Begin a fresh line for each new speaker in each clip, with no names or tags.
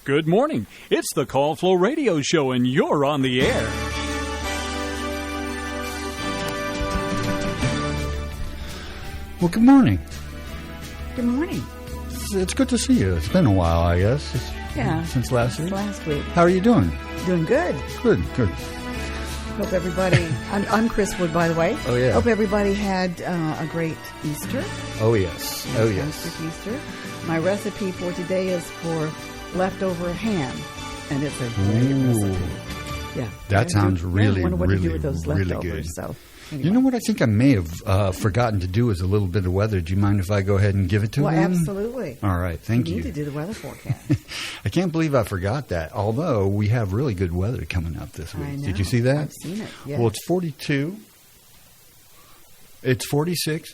Good morning. It's the Call Flow Radio Show, and you're on the air.
Well, good morning.
Good morning.
It's good to see you. It's been a while, I guess. Since last week.
Last week.
How are you doing?
Doing good.
Good.
Hope everybody. I'm Chris Wood, by the way.
Oh, yeah.
Hope everybody had a great Easter.
Oh, yes.
Fantastic Easter. My recipe for today is for leftover ham, and it's a great recipe. Yeah.
That sounds really,
I wonder what
really,
to do with those
really
leftovers,
good.
So. Anyway.
You know what I think I may have forgotten to do is a little bit of weather. Do you mind if I go ahead and give it to
Well,
them?
absolutely.
All right, thank you.
You need to do the weather forecast.
I can't believe I forgot that, although we have really good weather coming up this week.
I know.
Did you see that?
I've seen it, yes.
Well, it's 42. It's 46.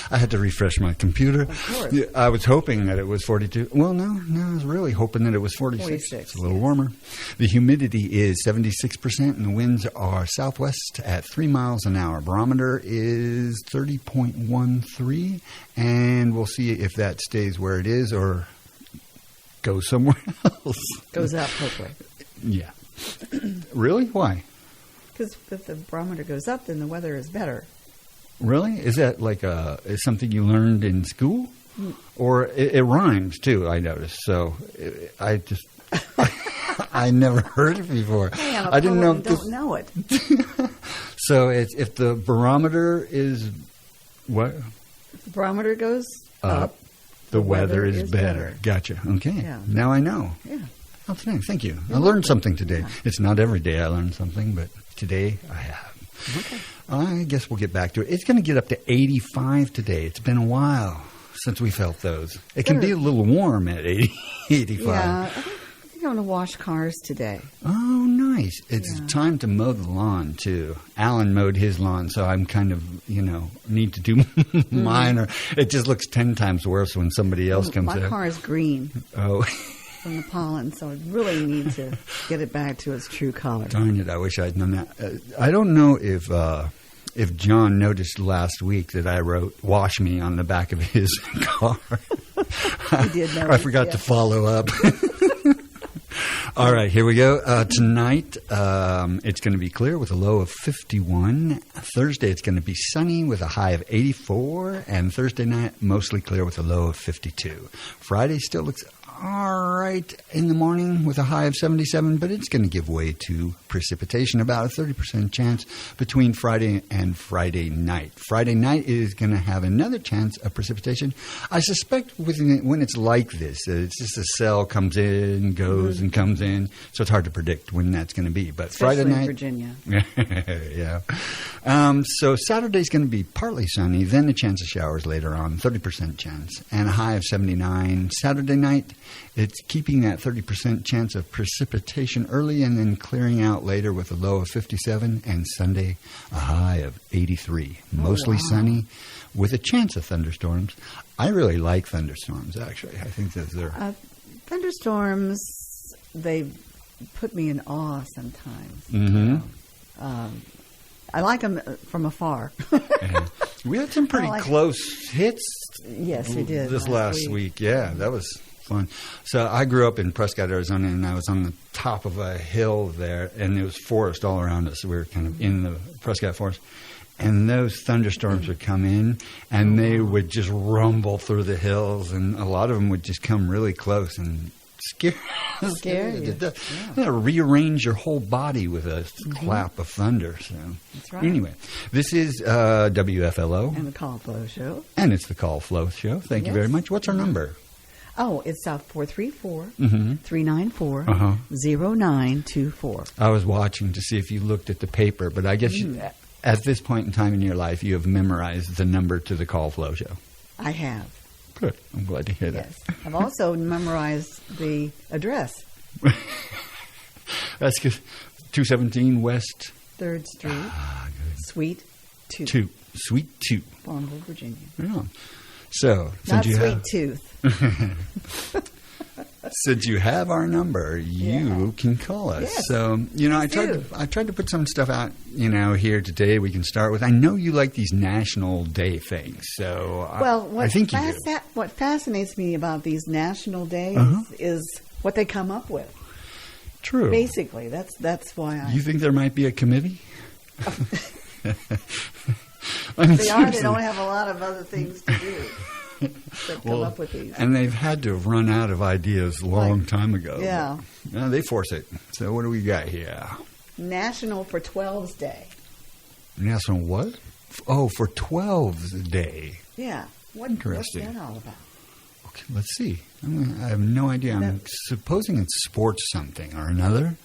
I had to refresh my computer.
Of course.
Yeah, I was hoping that it was 42. Well, no, I was really hoping that it was 46. It's a little warmer. The humidity is 76%, and the winds are southwest at 3 miles an hour. Barometer is 30.13, and we'll see if that stays where it is or goes somewhere else.
Goes up, hopefully.
Yeah. Really? Why?
Because if the barometer goes up, then the weather is better.
Really? Is that like is something you learned in school? Or it rhymes, too, I noticed. So I just, I never heard it before.
Hey,
I didn't know.
Don't know it.
So it's, if the barometer is, what?
If the barometer goes up,
the weather is better. Gotcha. Okay.
Yeah.
Now I know.
Yeah.
Outstanding. Thank you. I learned something today.
Yeah.
It's not every day I learn something, but today I have.
Okay.
I guess we'll get back to it. It's going to get up to 85 today. It's been a while since we felt those. It can be a little warm at 85.
Yeah, I think I'm going to wash cars today.
Oh, nice. It's time to mow the lawn, too. Alan mowed his lawn, so I'm kind of, need to do mine. Or it just looks 10 times worse when somebody else comes in.
My car is green.
Oh,
from the pollen, so I really need to get it back to its true color.
Darn it, I wish I'd known that. I don't know if John noticed last week that I wrote "wash me" on the back of his car.
He did notice,
I forgot to follow up. All right, here we go. Tonight, it's going to be clear with a low of 51. Thursday, it's going to be sunny with a high of 84. And Thursday night, mostly clear with a low of 52. Friday still looks all right in the morning with a high of 77, but it's going to give way to precipitation, about a 30% chance between Friday and Friday night. Friday night is going to have another chance of precipitation. I suspect when it's like this, it's just a cell comes in, goes, and comes in, so it's hard to predict when that's going to be. But
especially
Friday night,
in Virginia.
Yeah. So Saturday's going to be partly sunny, then a chance of showers later on, 30% chance, and a high of 79. Saturday night, it's keeping that 30% chance of precipitation early and then clearing out later with a low of 57. And Sunday, a high of 83. Mostly sunny with a chance of thunderstorms. I really like thunderstorms, actually. I think that they're...
Thunderstorms, they put me in awe sometimes.
Mm-hmm.
I like them from afar.
We had some pretty close hits.
Yes, we did.
This last week. Yeah, that was fun. So I grew up in Prescott, Arizona, and I was on the top of a hill there, and there was forest all around us. We were kind of in the Prescott forest. And those thunderstorms would come in, and they would just rumble through the hills, and a lot of them would just come really close and scare you. Yeah, rearrange your whole body with a clap of thunder. So.
That's right.
Anyway, this is WFLO.
And the Call Flow Show.
And it's the Call Flow Show. Thank you very much. What's our number?
Oh, it's 434-394-0924.
I was watching to see if you looked at the paper, but I guess at this point in time in your life, you have memorized the number to the Call Flow Show.
I have.
Good. I'm glad to hear that.
Yes. I've also memorized the address.
That's good. 217 West
3rd Street, Suite 2.
Suite 2.
Bonneville, Virginia.
Yeah. So,
Not
since you
Sweet
have...
Tooth.
since you have our number, you can call us.
Yes,
so, I tried to put some stuff out, here today we can start with. I know you like these National Day things, so I think you do.
What fascinates me about these national days is what they come up with.
True.
Basically, that's why I...
You think there might be a committee?
They don't have a lot of other things to do. Come up with these.
And they've had to have run out of ideas a long time ago.
Yeah.
But, they force it. So what do we got here?
National for 12's Day.
National what? Oh, for 12's Day.
Yeah.
Interesting.
What's that all about?
Okay, let's see. I have no idea. I'm supposing it's sports something or another.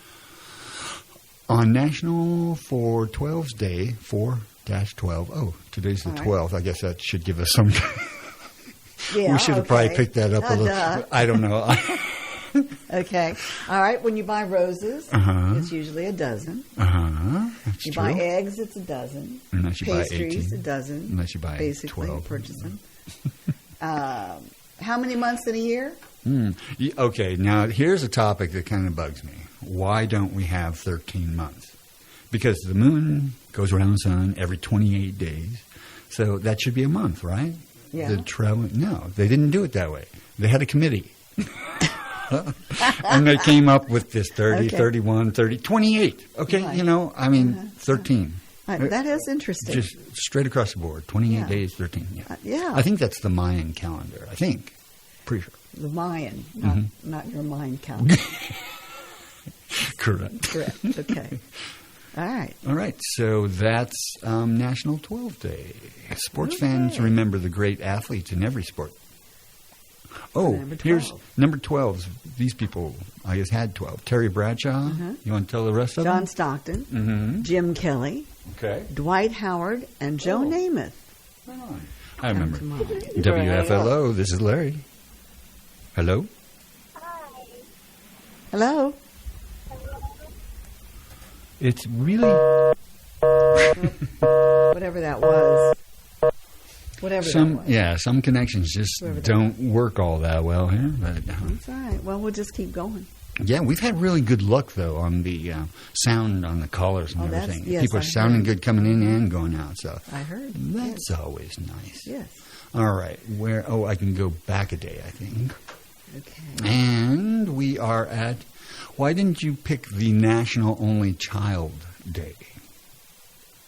On National for 12's Day, 4-12. Oh, today's the 12th. I guess that should give us some...
Yeah,
we should have probably picked that up a little. I don't know.
Okay. All right. When you buy roses, it's usually a dozen.
That's
you
true.
buy eggs, it's a dozen.
Unless you buy
Pastries,
18.
a dozen.
Unless you buy
basically
12.
purchase them. How many months in a year?
Okay. Now, here's a topic that kind of bugs me. Why don't we have 13 months? Because the moon goes around the sun every 28 days. So that should be a month, right?
Yeah.
No, they didn't do it that way. They had a committee. And they came up with this 30, 31, 30, 28. Okay,
Right.
13.
That is interesting.
Just straight across the board. 28 days, 13.
Yeah.
I think that's the Mayan calendar. I think. Pretty sure.
The Mayan, not your mind calendar.
Correct.
Okay. All right.
All right. So that's National 12 Day. Sports fans remember the great athletes in every sport. Oh, here's number 12. These people, I guess, had 12. Terry Bradshaw. You want to tell the rest of them?
John Stockton, Jim Kelly, Dwight Howard, and Joe Namath.
I remember. WFLO, this is Larry. Hello?
Hello?
It's really...
Whatever that was.
Yeah, some connections just don't work all that well here. But,
that's all right. Well, we'll just keep going.
Yeah, we've had really good luck, though, on the sound on the callers and everything.
Yes,
people are sounding good coming in and going out. So
I heard.
That's always nice.
Yes.
All right. I can go back a day, I think.
Okay.
And we are at... Why didn't you pick the National Only Child Day?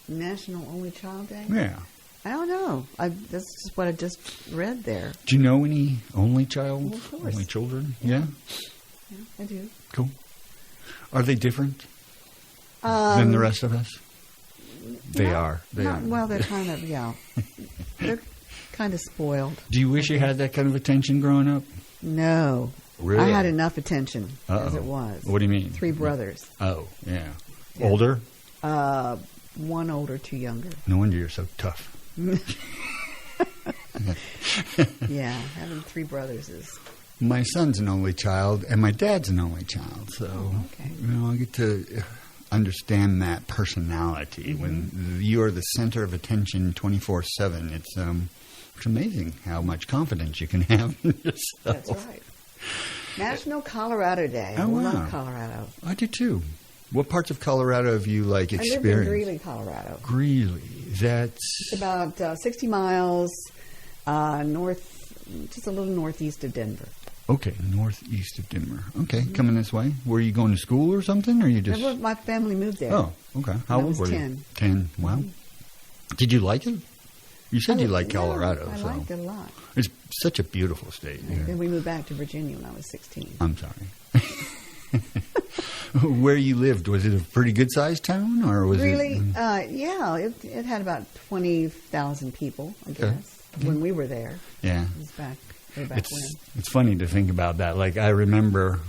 National Only Child Day?
Yeah.
I don't know. That's just what I just read there.
Do you know any only child?
Well, of course.
Only children? Yeah?
Yeah, I do.
Cool. Are they different than the rest of us? They are.
Well, they're kind of, they're kind of spoiled.
Do you wish you had that kind of attention growing up?
No.
Really?
I had enough attention as it was.
What do you mean?
3 brothers.
Oh, yeah. Older?
1 older, 2 younger.
No wonder you're so tough.
Yeah, having 3 brothers is...
My son's an only child, and my dad's an only child, so I get to understand that personality. When you're the center of attention 24/7, it's amazing how much confidence you can have in yourself.
That's right. National Colorado Day. I love Colorado.
I do too. What parts of Colorado have you experienced?
I live in Greeley, Colorado.
Greeley,
it's about 60 miles north, just a little northeast of Denver.
Okay, northeast of Denver. Okay, coming this way. Were you going to school or something, or you just?
My family moved there.
Oh, okay. How old were you?
10.
10. Wow. Did you like it? You said you liked Colorado.
I liked it a lot.
It's such a beautiful state.
And then we moved back to Virginia when I was 16.
I'm sorry. Where you lived, was it a pretty good-sized town, or was
it? It had about 20,000 people, I guess, when we were there.
Yeah.
It was way back when.
It's funny to think about that. I remember...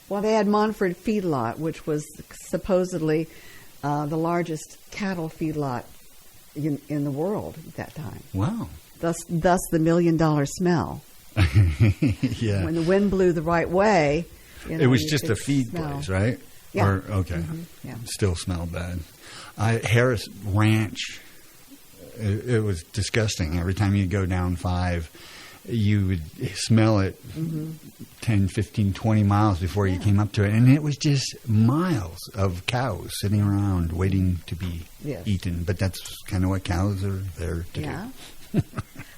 Well, they had Montford Feedlot, which was supposedly the largest cattle feedlot in the world at that time.
Wow.
Thus the $1 million smell.
Yeah.
When the wind blew the right way...
it was just a feed place, right?
Yeah.
Okay.
Yeah.
Still smelled bad. Harris Ranch, it was disgusting. Every time you go down 5, you would smell it 10, 15, 20 miles before you came up to it. And it was just miles of cows sitting around waiting to be eaten. But that's kind of what cows are there to do.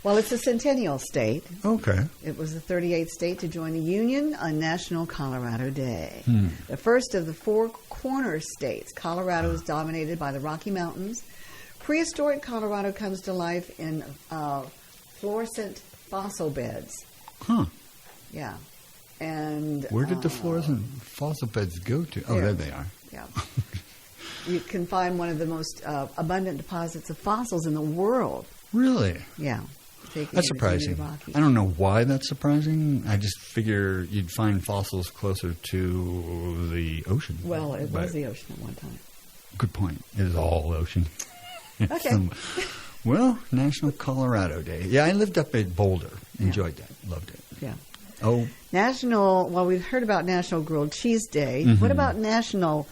Well, it's a centennial state.
Okay.
It was the 38th state to join the Union on National Colorado Day. The first of the four corner states. Colorado is dominated by the Rocky Mountains. Prehistoric Colorado comes to life in fluorescent fossil beds.
Huh.
Yeah. And
where did the fluorescent fossil beds go to? Oh, there they are.
Yeah. You can find one of the most abundant deposits of fossils in the world.
Really?
Yeah.
That's surprising. I don't know why that's surprising. I just figure you'd find fossils closer to the ocean.
Well, it was the ocean at one time.
Good point. It is all ocean.
Okay.
Well, National Colorado Day. Yeah, I lived up at Boulder. Enjoyed that. Loved it.
Yeah.
Oh.
Well, we've heard about National Grilled Cheese Day. What about National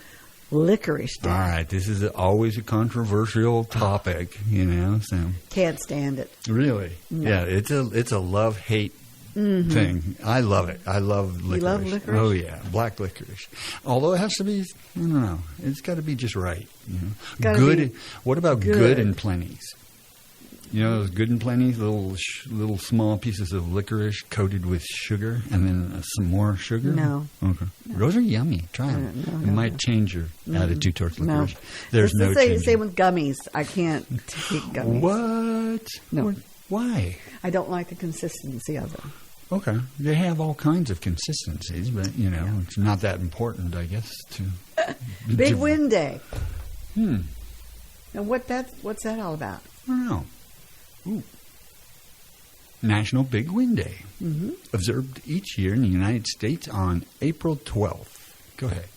Licorice Day?
All right. This is always a controversial topic, so.
Can't stand it.
Really? No. Yeah, it's a love-hate thing. I love it. I love licorice.
You love licorice?
Oh, yeah. Black licorice. Although it has to be, I don't know, it's got to be just right. Good. What about good and plenties? Those good and plenties, little small pieces of licorice coated with sugar, and then some more sugar?
No.
Okay. No. Those are yummy. Try them. It might change your attitude towards licorice.
No.
There's no change.
Same with gummies. I can't take gummies.
What?
No.
Why?
I don't like the consistency of them.
Okay. They have all kinds of consistencies, but, it's not that important, I guess, to...
Big Wind Day.
Now,
what's that all about?
I don't know. Ooh. National Big Wind Day. Observed each year in the United States on April 12th. Go ahead.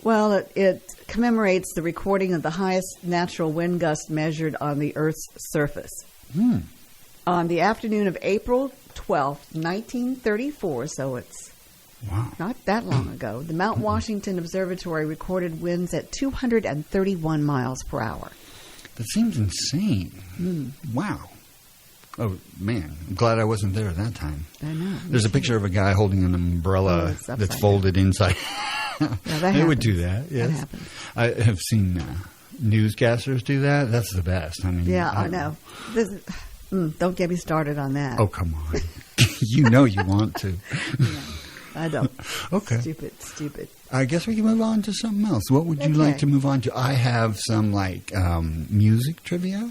Well, it commemorates the recording of the highest natural wind gust measured on the Earth's surface. On the afternoon of April 12th, 1934, so it's not that long ago, the Mount Washington Observatory recorded winds at 231 miles per hour.
That seems insane. Wow. Oh, man. I'm glad I wasn't there at that time.
I know.
There's a picture of a guy holding an umbrella that's folded inside. They would do that, yes.
That happens.
I have seen newscasters do that. That's the best. I mean,
I know. Don't get me started on that.
Oh, come on. You want to.
No, I don't.
Okay.
Stupid.
I guess we can move on to something else. What would you like to move on to? I have some, music trivia.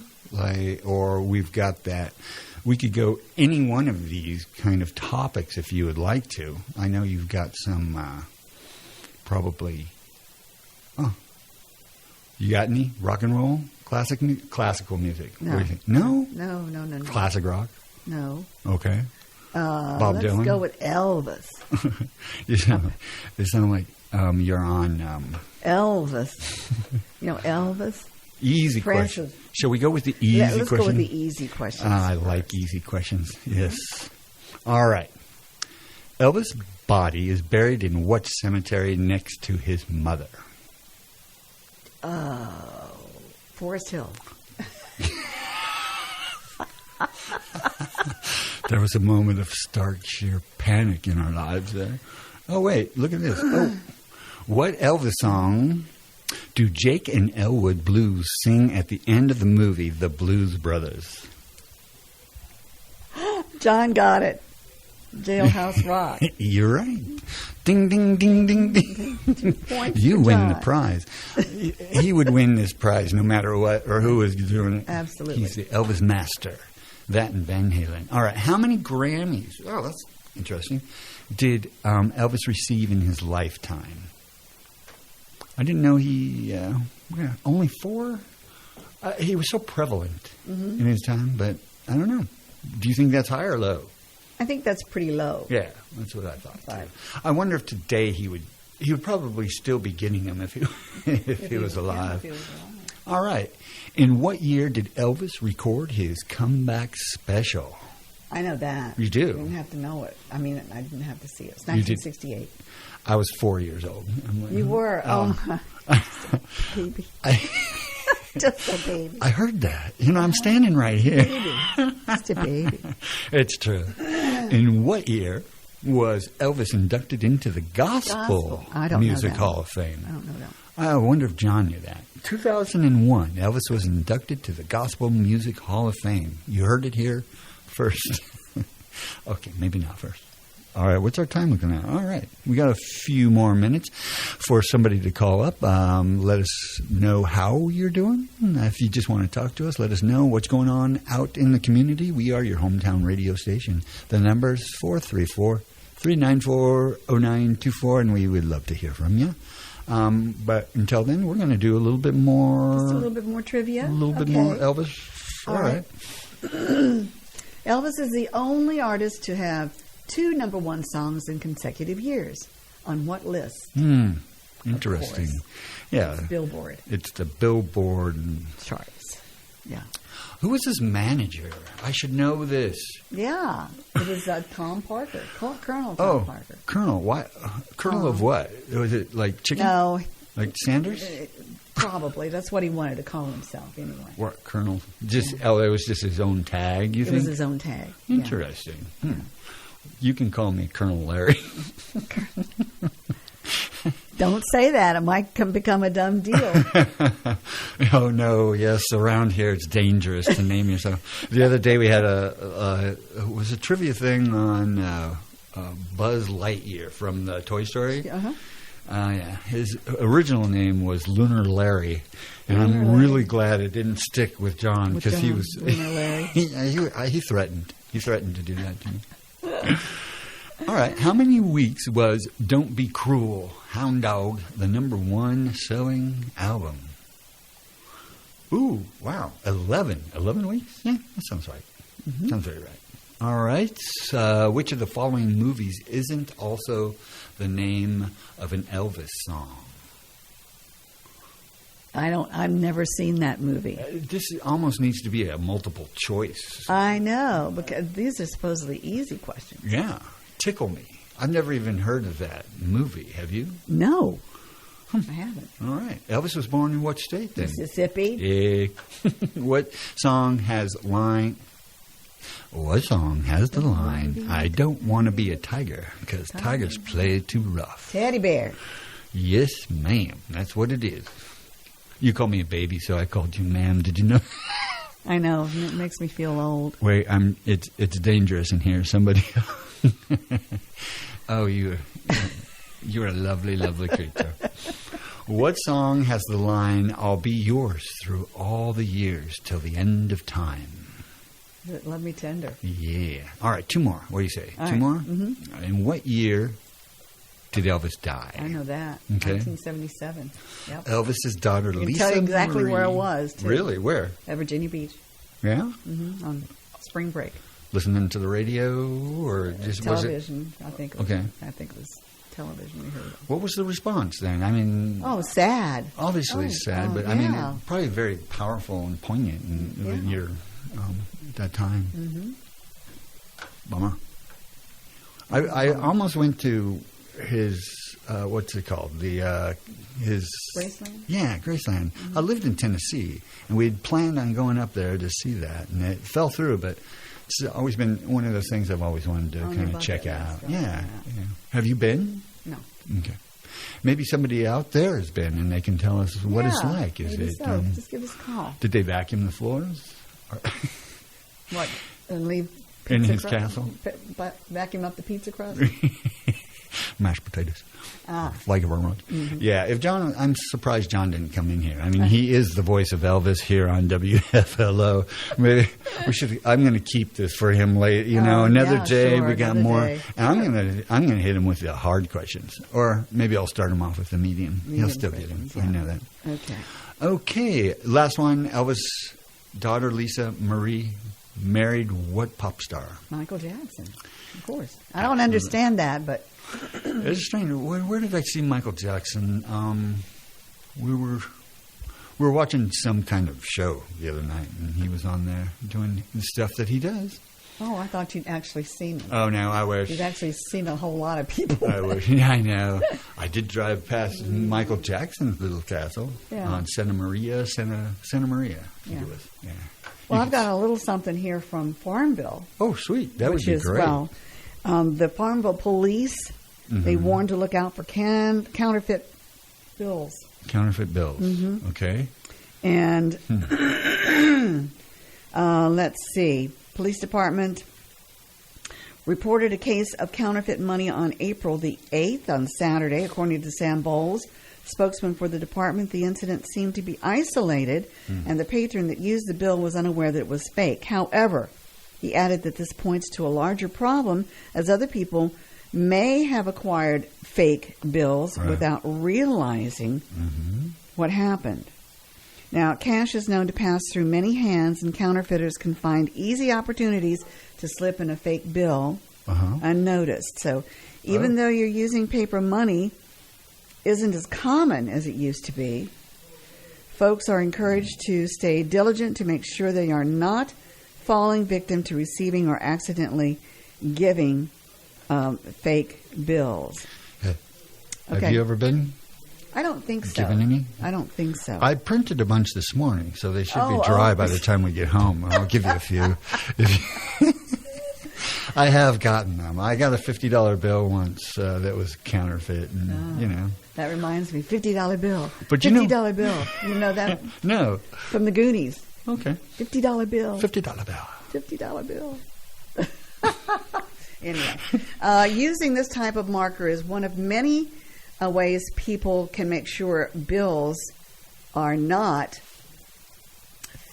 Or we've got that. We could go any one of these kind of topics if you would like to. I know you've got some probably. Oh, you got any rock and roll, classical music?
No.
What do you think? No.
No.
Classic rock?
No.
Okay. Bob Dylan.
Let's go with Elvis.
You sound like you're on
Elvis. Elvis.
Easy question. Shall we go with the easy question?
Let's go with the easy questions.
I like easy questions. Yes. All right. Elvis' body is buried in what cemetery next to his mother?
Forest Hill.
There was a moment of stark, sheer panic in our lives there. Oh, wait. Look at this. Oh. What Elvis song do Jake and Elwood Blues sing at the end of the movie The Blues Brothers?
John got it. Jailhouse Rock.
You're right. Ding, ding, ding, ding, ding.
2 points
You
for
win
John.
the prize. He would win this prize no matter what or who was doing it.
Absolutely.
He's the Elvis master. That and Van Halen. All right. How many Grammys? Oh, that's interesting. Did Elvis receive in his lifetime? I didn't know he only 4. He was so prevalent in his time, but I don't know. Do you think that's high or low?
I think that's pretty low.
Yeah, that's what I thought.
Right.
I wonder if today he would probably still be getting them if he was alive.
If he was alive.
All right. In what year did Elvis record his comeback special?
I know that.
You do?
You didn't have to know it. I mean, I didn't have to see it. It's 1968.
I was 4 years old. I'm like,
You were? Oh. Baby. Just a baby.
I heard that. I'm standing right here.
Baby. Just a baby.
It's true. In what year was Elvis inducted into the Gospel
I don't know
Music
that.
Hall of Fame?
I don't know that.
I wonder if John knew that. 2001, Elvis was inducted to the Gospel Music Hall of Fame. You heard it here first. Okay, maybe not first. All right, what's our time looking at? All right, we got a few more minutes for somebody to call up. Let us know how you're doing. If you just want to talk to us, let us know what's going on out in the community. We are your hometown radio station. The number is 434-394-0924, and we would love to hear from you. But until then, we're going to do a little bit more.
Just a little bit more trivia.
A little bit more Elvis. All right.
Elvis is the only artist to have 2 number 1 songs in consecutive years. On what list?
Interesting. Yeah.
Billboard
It's the Billboard.
charts. Yeah.
Who was his manager? I should know this.
Yeah. It was Tom Parker. Colonel Tom Parker.
Colonel. What? Colonel of what? Was it like chicken?
No.
Like Sanders?
Probably. That's what he wanted to call himself anyway.
What, Colonel? Just it was just his own tag, you
It
think?
was his own tag. Yeah.
Interesting. You can call me Colonel Larry.
Don't say that. It might become a dumb deal.
Oh, no. Yes, around here it's dangerous to name yourself. The other day we had a trivia thing on Buzz Lightyear from the Toy Story.
Uh-huh.
Yeah. His original name was Lunar Larry, and I'm really glad it didn't stick with John because he was
Lunar Larry.
he threatened. He threatened to do that to me. All right. How many weeks was "Don't Be Cruel" Hound Dog the number 1 selling album? Ooh, wow, 11 weeks. Yeah, that sounds right. Sounds very right. All right. Which of the following movies isn't also the name of an Elvis song?
I've never seen that movie.
This almost needs to be a multiple choice.
I know, because these are supposedly easy questions.
Yeah. Tickle Me. I've never even heard of that movie. Have you?
No, I haven't.
All right. Elvis was born in what state then?
Mississippi.
Yeah. What song has the line, I don't want to be a tiger because tigers play too rough?
Teddy Bear.
Yes, ma'am. That's what it is. You called me a baby, so I called you ma'am. Did you know?
I know. It makes me feel old.
Wait, it's dangerous in here. Somebody. Oh, you're a lovely, lovely creature. What song has the line, I'll be yours through all the years till the end of time?
Love Me Tender.
Yeah. All right, 2 more. What do you say?
All
2
right.
more?
Mm-hmm.
In what year did Elvis die?
I know that.
Okay.
1977. Yep.
Elvis's daughter,
I can
Lisa
tell you exactly
Marie.
where I was, too.
Really? Where?
At Virginia Beach.
Yeah?
On spring break.
Listening to the radio or just
Television, I think.
Okay.
I think it was television we heard.
What was the response then? I mean,
Oh, sad.
obviously sad, but I
yeah.
mean, probably very powerful and poignant in your that time.
Mm-hmm.
Bummer. I almost went to his what's it called? His
Graceland?
Yeah, Graceland. I lived in Tennessee, and we'd planned on going up there to see that, and it fell through. But it's always been one of those things I've always wanted to
On your
kind of
bucket
check
list,
out.
right?
Yeah. Have you been?
No.
Okay. Maybe somebody out there has been, and they can tell us what it's
Yeah,
like. Is
maybe
it?
so. Just give us a call.
Did they vacuum the floors?
What? And leave
In
pizza
his
crust?
castle?
Vacuum up the pizza crust?
Mashed potatoes.
Ah.
Like a vermouth. Yeah, if John, I'm surprised John didn't come in here. I mean, he is the voice of Elvis here on WFLO. Maybe we should. I'm going to keep this for him later. You know, another
yeah,
day
sure,
we got
another
more.
day.
And I'm going to hit him with the hard questions, or maybe I'll start him off with the medium. He'll
Medium
still get him.
questions,
I
yeah.
know that.
Okay.
Okay, last one. Elvis' daughter Lisa Marie married what pop star?
Michael Jackson, of course. I don't understand that, but
It's strange. Where did I see Michael Jackson? We were watching some kind of show the other night, and he was on there doing the stuff that he does.
Oh, I thought you'd actually seen them.
Oh, no, I wish.
You've actually seen a whole lot of people.
I wish. Yeah, I know. I did drive past Michael Jackson's little castle on Santa Maria. I think it was. Yeah.
Well, I've got a little something here from Farmville.
Oh, sweet. That would be great.
Well, the Farmville police, they warned to look out for counterfeit bills.
Counterfeit bills. Mm-hmm. Okay.
And let's see. Police department reported a case of counterfeit money on April the 8th, on Saturday, according to Sam Bowles, spokesman for the department. The incident seemed to be isolated, and the patron that used the bill was unaware that it was fake. However, he added that this points to a larger problem, as other people may have acquired fake bills without realizing what happened. Now, cash is known to pass through many hands, and counterfeiters can find easy opportunities to slip in a fake bill unnoticed. So even though you're using paper money isn't as common as it used to be, folks are encouraged to stay diligent to make sure they are not falling victim to receiving or accidentally giving fake bills.
Have you ever been?
I don't think so.
Given any?
I don't think so.
I printed a bunch this morning, so they should be dry by the time we get home. I'll give you a few. I have gotten them. I got a $50 bill once that was counterfeit, and
That reminds me, $50 bill.
But
$50 bill. You know that?
No.
From the Goonies.
Okay.
$50 bill.
$50 bill.
$50 bill. Anyway, using this type of marker is one of many ways people can make sure bills are not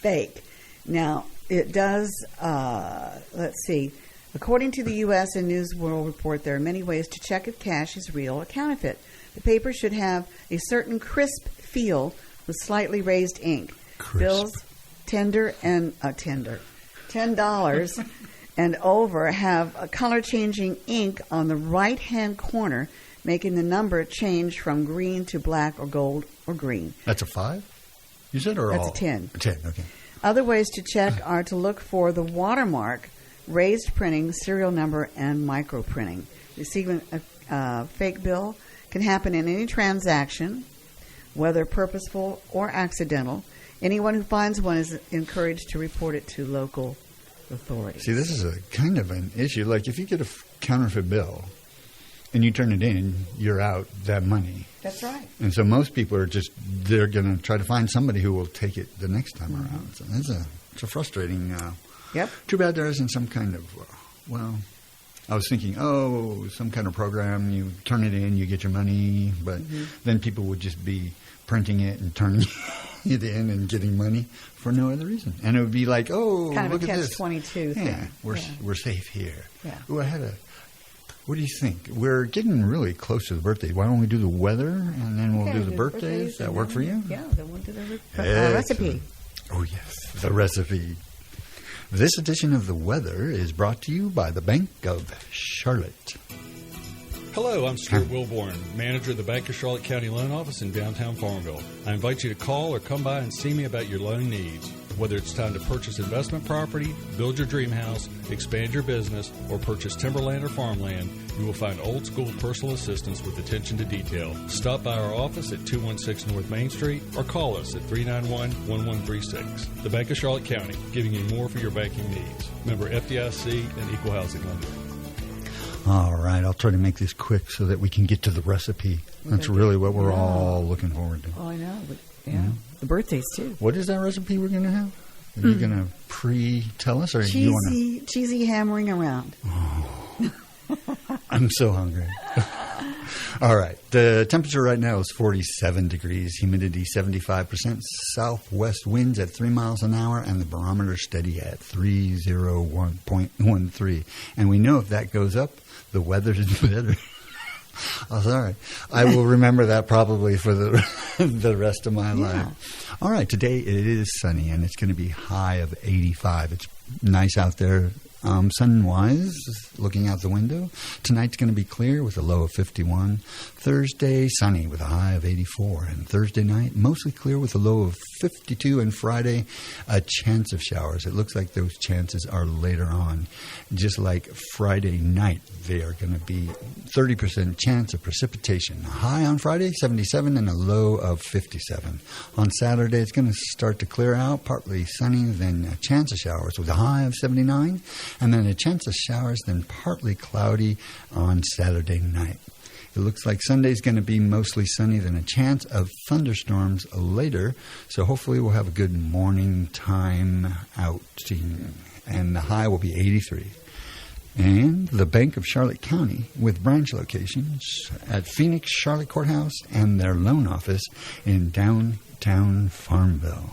fake. Now, it does, let's see, according to the U.S. and News World Report, there are many ways to check if cash is real or counterfeit. The paper should have a certain crisp feel with slightly raised ink.
Crisp.
Bills, $10 and over have a color-changing ink on the right-hand corner, making the number change from green to black or gold or green.
That's a 5? You said or
That's
all?
a 10.
A 10, okay.
Other ways to check are to look for the watermark, raised printing, serial number, and micro printing. Receiving a fake bill can happen in any transaction, whether purposeful or accidental. Anyone who finds one is encouraged to report it to local authorities.
See, this is a kind of an issue. Like, if you get a counterfeit bill and you turn it in, you're out that money.
That's right.
And so most people are they're going to try to find somebody who will take it the next time around. So it's a frustrating.
Yep.
Too bad there isn't some kind of, I was thinking, some kind of program, you turn it in, you get your money, but then people would just be printing it and turning it in and getting money for no other reason. And it would be like,
kind of
look
a
at this.
catch-22 thing.
Yeah, we're safe here.
Yeah.
Ooh, what do you think? We're getting really close to the birthday. Why don't we do the weather and then we'll do the birthdays? Does that work for you?
Yeah, then we'll do the recipe.
Oh, yes, the recipe. This edition of The Weather is brought to you by the Bank of Charlotte.
Hello, I'm Stuart Wilborn, manager of the Bank of Charlotte County Loan Office in downtown Farmville. I invite you to call or come by and see me about your loan needs. Whether it's time to purchase investment property, build your dream house, expand your business, or purchase timberland or farmland, you will find old-school personal assistance with attention to detail. Stop by our office at 216 North Main Street or call us at 391-1136. The Bank of Charlotte County, giving you more for your banking needs. Member FDIC and Equal Housing Lender.
All right, I'll try to make this quick so that we can get to the recipe. That's really what we're all looking forward to.
Oh, I know. But, the birthdays, too.
What is that recipe we're going to have? Are you going to pre-tell us? Or you want to?
Cheesy hammering around.
I'm so hungry. All right. The temperature right now is 47 degrees, humidity 75%, southwest winds at 3 miles an hour, and the barometer steady at 301.13. And we know if that goes up, the weather is better. Oh, sorry. I will remember that probably for the rest of my life. All right. Today it is sunny, and it's going to be high of 85. It's nice out there. Sun-wise, looking out the window. Tonight's going to be clear with a low of 51. Thursday, sunny with a high of 84. And Thursday night, mostly clear with a low of 52. And Friday, a chance of showers. It looks like those chances are later on. Just like Friday night, they are going to be 30% chance of precipitation. A high on Friday, 77, and a low of 57. On Saturday, it's going to start to clear out, partly sunny, then a chance of showers with a high of 79, and then a chance of showers, then partly cloudy on Saturday night. It looks like Sunday's going to be mostly sunny, then a chance of thunderstorms later, so hopefully we'll have a good morning time outing, and the high will be 83. And the Bank of Charlotte County with branch locations at Phoenix Charlotte Courthouse and their loan office in downtown Farmville.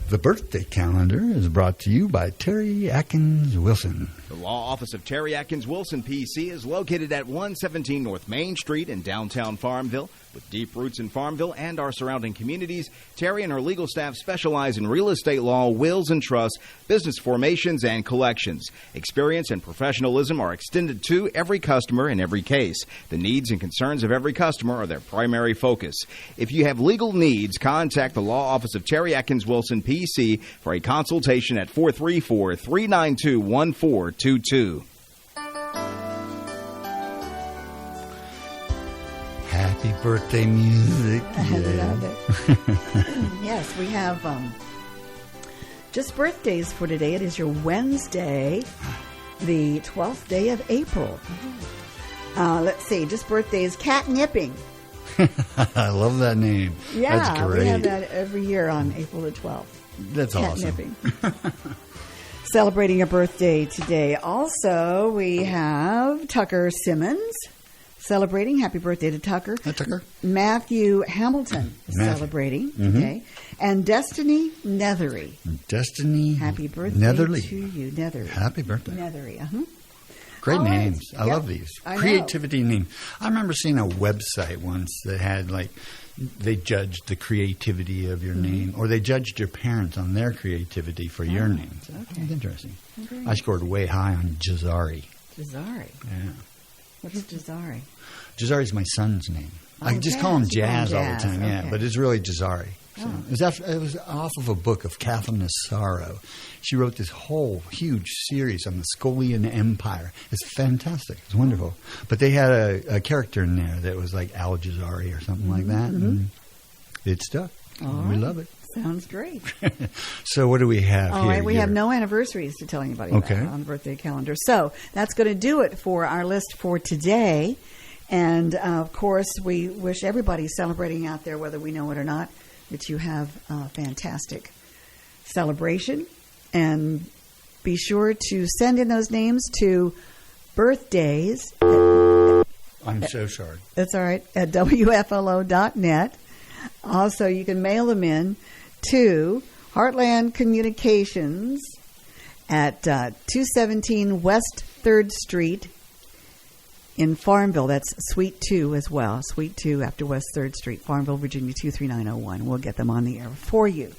The birthday calendar is brought to you by Terry Atkins Wilson.
The law office of Terry Atkins Wilson, PC, is located at 117 North Main Street in downtown Farmville. With deep roots in Farmville and our surrounding communities, Terry and her legal staff specialize in real estate law, wills and trusts, business formations, and collections. Experience and professionalism are extended to every customer in every case. The needs and concerns of every customer are their primary focus. If you have legal needs, contact the law office of Terry Atkins Wilson, PC, for a consultation at 434-392-1422.
Happy birthday music.
I love it. Yes, we have just birthdays for today. It is your Wednesday, the 12th day of April. Let's see, just birthdays. Cat Nipping.
I love that name.
Yeah,
that's great.
we have that every year on April the 12th.
That's
Cat
awesome.
Nipping. Celebrating a birthday today. Also, we have Tucker Simmons celebrating. Happy birthday to Tucker.
Hi, Tucker.
Matthew Hamilton is
Matthew.
celebrating today. And Destiny Nethery.
Destiny
Happy birthday
Netherly.
to you, Nethery.
Happy birthday.
Nethery,
Great
All right.
names. I
Yep.
love these.
I know.
Creativity names. I remember seeing a website once that had they judged the creativity of your name, or they judged your parents on their creativity for your name. So that was interesting.
Okay.
I scored way high on Jazari.
Jazari.
Yeah.
What's Jazari?
Jazari's my son's name. I just
Jazz.
call him
You call him
Jazz all the
Jazz.
time, yeah.
Okay.
But it's really Jazari. So it was off of a book of Catherine Nassaro. She wrote this whole huge series on the Scolian Empire. It's fantastic. It's wonderful. But they had a character in there that was like Al Jazari or something like that. And it stuck.
All
We
right.
love it.
Sounds great.
So what do we have
All
here?
right, we have no anniversaries to tell anybody
Okay.
about on the birthday calendar. So that's going to do it for our list for today. And, of course, we wish everybody celebrating out there, whether we know it or not, that you have a fantastic celebration. And be sure to send in those names to birthdays.
I'm so sorry.
That's all right, at WFLO.net. Also, you can mail them in to Heartland Communications at 217 West 3rd Street in Farmville. That's Suite 2 as well. Suite 2 after West 3rd Street, Farmville, Virginia 23901. We'll get them on the air for you.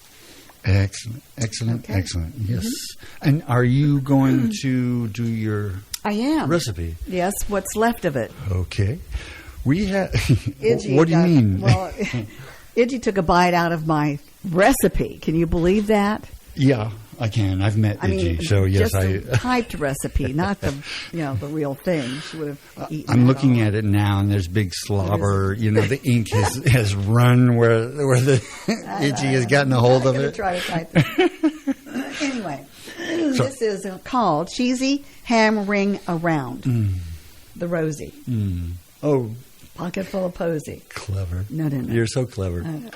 Excellent, excellent,
Okay.
excellent. Yes. And are you going to do your
I am.
recipe?
Yes, what's left of it.
Okay. We have.
Idgy
What do you
got-
mean?
Well, Idgy took a bite out of my recipe. Can you believe that?
Yeah, I can. I've met
I mean,
Idgy, so yes,
just the typed recipe, not the the real thing. She would have eaten.
I'm
that
looking
all.
at it now, and there's big slobber. You know, the ink has run where the Idgy has gotten a hold of
I'm gonna
it.
try to type it. Anyway, this is called Cheesy Ham Ring Around. The Rosie.
Oh,
Pocket full of posy.
clever!
No.
You're so clever.
About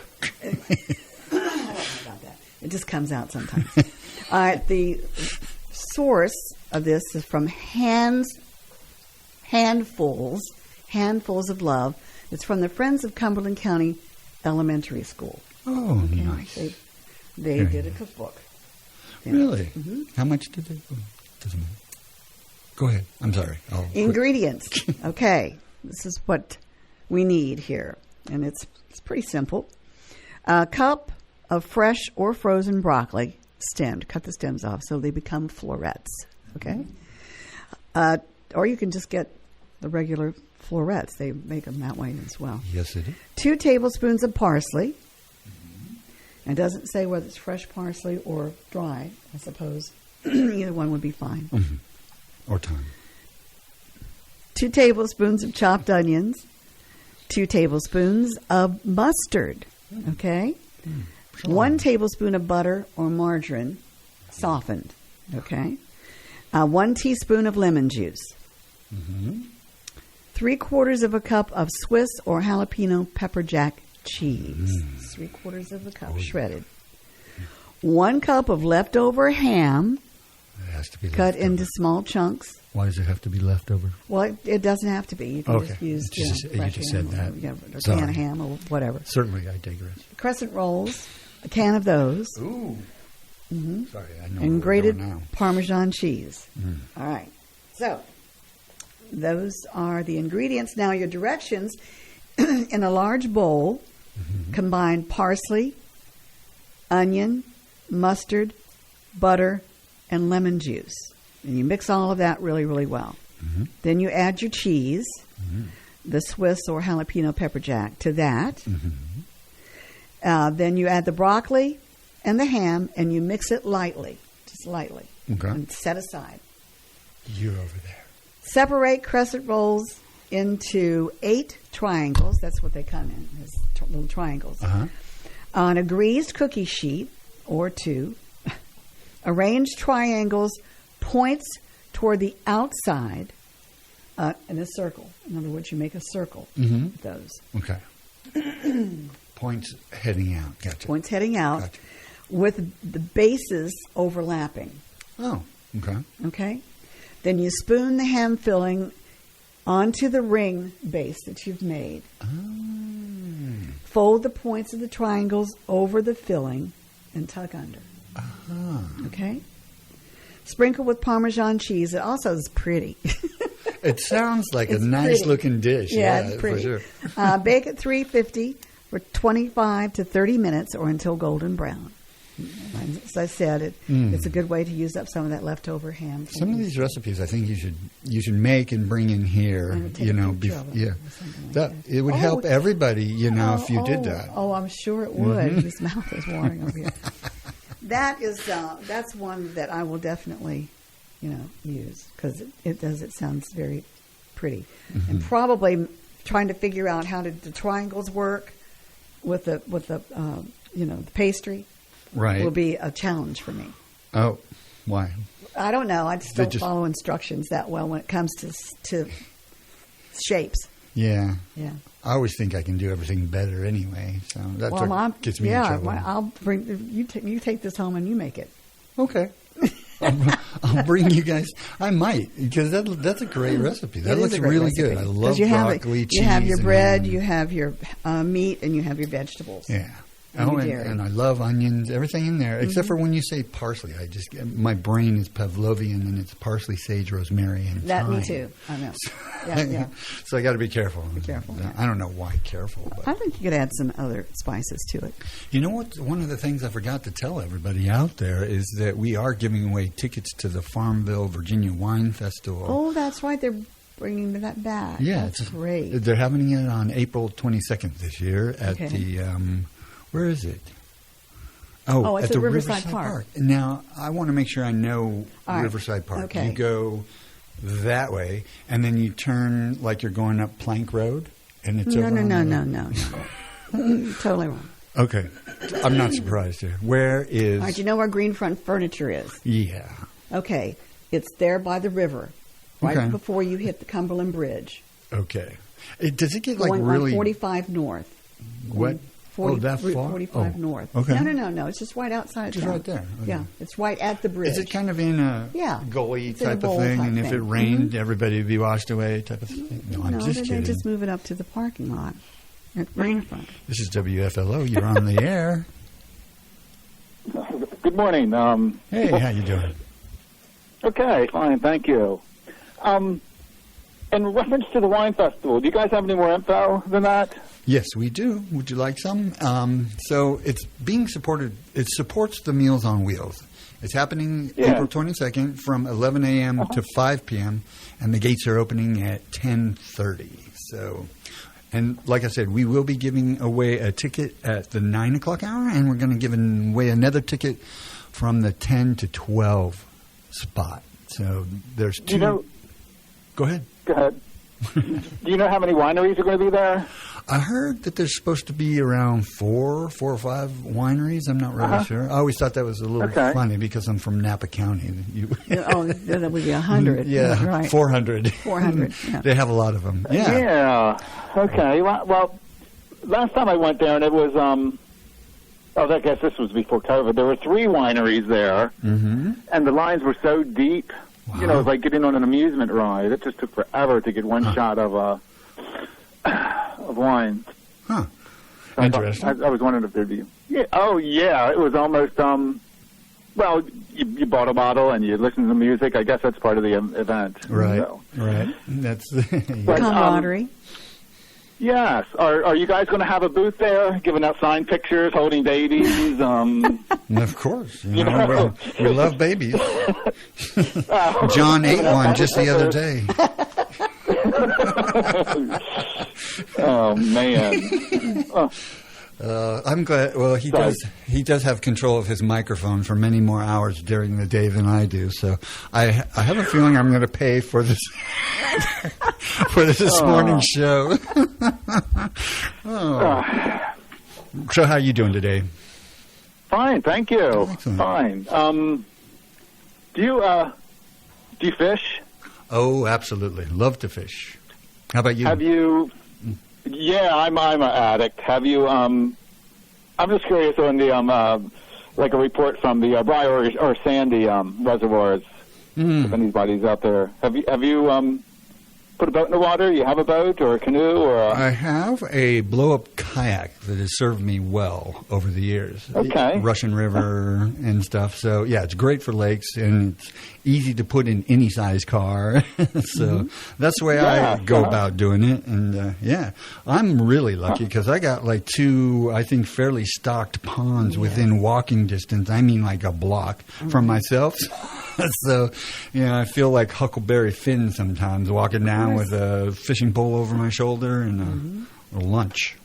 that. It just comes out sometimes. The source of this is from Handfuls of Love. It's from the Friends of Cumberland County Elementary School.
Oh,
Okay?
nice.
They
Very
did a
nice.
cookbook.
Really? How much did they? Oh, doesn't matter. Go ahead. I'm sorry. I'll quit.
Ingredients. Okay, this is what we need here, and it's pretty simple. A cup of fresh or frozen broccoli, stemmed. Cut the stems off so they become florets. Okay. Or you can just get the regular florets. They make them that way as well.
Yes, it is.
2 tablespoons of parsley. It doesn't say whether it's fresh parsley or dry. I suppose either one would be fine.
Or thyme.
2 tablespoons of chopped onions. 2 tablespoons of mustard. Okay? 1 tablespoon of butter or margarine, softened. Okay? 1 teaspoon of lemon juice. 3/4 of a cup of Swiss or jalapeno pepper jack cheese. 3/4 of a cup, shredded. 1 cup of leftover ham,
It has to be
cut
leftover.
into small chunks.
Why does it have to be leftover?
Well, it doesn't have to be. You can just use
You
fresh
just
ham
said that.
or
Sorry.
can of ham or whatever.
Certainly, I digress.
Crescent rolls, a can of those,
Ooh. Sorry, I know.
and
where
grated
we're going now.
Parmesan cheese. All right. So those are the ingredients. Now your directions: in a large bowl, combine parsley, onion, mustard, butter, and lemon juice. And you mix all of that really, really well. Then you add your cheese, the Swiss or jalapeno pepper jack, to that. Then you add the broccoli and the ham, and you mix it lightly, just lightly,
Okay.
and set aside.
You're over there.
Separate crescent rolls into 8 triangles. That's what they come in, as little triangles. On a greased cookie sheet or 2. Arrange triangles points toward the outside in a circle. In other words, you make a circle with those.
Okay. Points heading out. Gotcha.
Points heading out
Gotcha.
with the bases overlapping.
Oh, okay.
Okay? Then you spoon the ham filling onto the ring base that you've made. Fold the points of the triangles over the filling and tuck under. Okay? Sprinkle with Parmesan cheese. It also is pretty.
It sounds like a
It's
nice
pretty.
looking dish.
Yeah, it's pretty.
For sure.
Bake at 350 for 25 to 30 minutes or until golden brown. As I said, it's a good way to use up some of that leftover ham.
Some of these recipes, I think you should make and bring in here.
I'm gonna take
You
a
know,
picture of it
yeah,
or something like
that
that.
it would help everybody. You know, if you did that.
Oh, I'm sure it would. His mouth is watering over here. That is that's one that I will definitely, use because it sounds very pretty, and probably trying to figure out how the triangles work with the the pastry.
Right.
Will be a challenge for me.
Oh, why?
I don't know. I just
They
don't
just-
follow instructions that well when it comes to shapes.
Yeah.
Yeah.
I always think I can do everything better anyway, so that's what gets me in trouble.
I'll bring you take this home and you make it.
Okay. I'll bring you guys. I might, because that's a great recipe. That
It is
looks
a great
really
recipe.
good. I
'Cause
love
you have
broccoli,
it,
cheese.
you have your
and
bread,
ham.
you have your meat, and you have your vegetables.
Yeah.
And
Oh,
your dairy.
and I love onions, everything in there, except for when you say parsley. My brain is Pavlovian, and it's parsley, sage, rosemary, and
That
thyme.
me too. I know. Yeah.
So I got to be careful.
Be careful.
I don't know why careful, but
I think you could add some other spices to it.
you know what? One of the things I forgot to tell everybody out there is that we are giving away tickets to the Farmville, Virginia Wine Festival.
Oh, that's right. They're bringing that back.
Yeah,
that's
it's
great.
They're having it on April 22nd this year at
Okay.
the where is it?
Oh, it's
at
at
the
Riverside Park.
Now, I want to make sure I know
All right.
Riverside Park.
Okay.
You go that way, and then you turn like you're going up Plank Road, and it's over on the-
No. Totally wrong.
Okay, I'm not surprised here. Where is?
All right, you know where Greenfront Furniture is?
Yeah.
Okay, it's there by the river, right
Okay.
before you hit the Cumberland Bridge.
Okay. Does it get like
Going
really
on 45 North.
what?
40,
that
Route
far?
45
Oh,
North.
Okay.
No. It's just right outside.
Just
town.
right there. Okay.
Yeah, it's right at the bridge.
Is it kind of in a
Yeah.
gully
It's in a
type of
bowl
thing?
type
And if it
thing.
rained, everybody would be washed away type of thing? No, I'm just
they
kidding.
just move it up to the parking lot at Greenfront.
This is WFLO. You're on the air.
Good morning.
Hey, how you doing?
Okay, fine, thank you. In reference to the wine festival, do you guys have any more info than that?
Yes, we do. Would you like some? So it's being supported. It supports the Meals on Wheels. It's happening April 22nd from 11 a.m. to 5 p.m., and the gates are opening at 10:30. So, and like I said, we will be giving away a ticket at the 9 o'clock hour, and we're going to give away another ticket from the 10 to 12 spot. So there's two. Go ahead.
Go ahead. Do you know how many wineries are going to be there?
I heard that there's supposed to be around four or five wineries. I'm not really sure. I always thought that was a little funny because I'm from Napa County.
That would be 100.
Yeah,
right.
400.
400. Yeah.
They have a lot of them. Yeah.
Yeah. Okay. Well, last time I went there, and it was I guess this was before COVID. There were 3 wineries there, and the lines were so deep. Wow. You know, it was like getting on an amusement ride. It just took forever to get one shot of wine.
Huh.
So
Interesting.
I was wondering if there'd be... Yeah. Oh, yeah. It was almost... well, you bought a bottle and you listened to music. I guess that's part of the event.
Right.
So.
Right. That's...
But,
camaraderie.
Yes. Are you guys going to have a booth there, giving out signed pictures, holding babies?
Of course. We love babies. John ate one just the other day.
Oh, man.
I'm glad. Well, he does have control of his microphone for many more hours during the day than I do. So I have a feeling I'm going to pay for this this morning's show. So how are you doing today?
Fine, thank you.
Excellent.
Fine. Do you fish?
Oh, absolutely. Love to fish. How about you?
Have you? Yeah, I'm an addict. Have you? I'm just curious on the like a report from the Briar or Sandy reservoirs. If anybody's out there, have you put a boat in the water? You have a boat or a canoe or?
I have a blow-up kayak that has served me well over the years.
Okay.
Russian River and stuff. So, yeah, it's great for lakes, and it's easy to put in any size car. So that's the way I go about doing it. And, I'm really lucky because I got like 2, I think, fairly stocked ponds within walking distance. I mean like a block from myself. So, I feel like Huckleberry Finn sometimes walking down with a fishing pole over my shoulder and a lunch.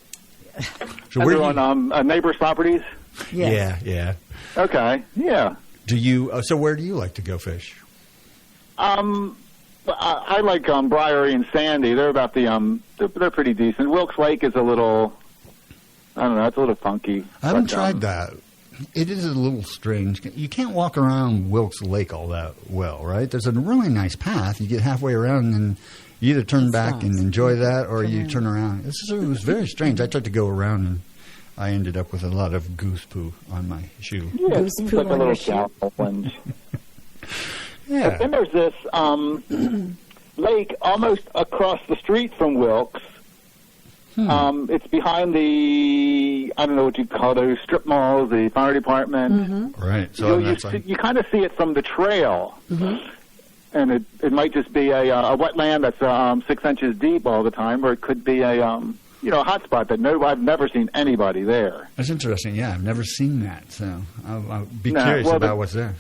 So
and they're on neighbors' properties?
Yeah.
Okay, yeah.
Do you? So where do you like to go fish?
I like Briary and Sandy. They're about the they're pretty decent. Wilkes Lake is a little, I don't know, it's a little funky.
I haven't tried that. It is a little strange. You can't walk around Wilkes Lake all that well, right? There's a really nice path. You get halfway around and you either turn back and enjoy that or you turn around. It was very strange. I tried to go around and I ended up with a lot of goose poo on my shoe.
Yeah,
Goose
it seems
poo
like a
on your
little challenge.
Yeah.
But then there's this lake almost across the street from Wilkes. It's behind the, I don't know what you call those strip malls, the fire department.
Right. So
you kind of see it from the trail. And it might just be a wetland that's 6 inches deep all the time, or it could be a hot spot that I've never seen anybody there.
That's interesting. Yeah, I've never seen that, so I'll be curious about what's there.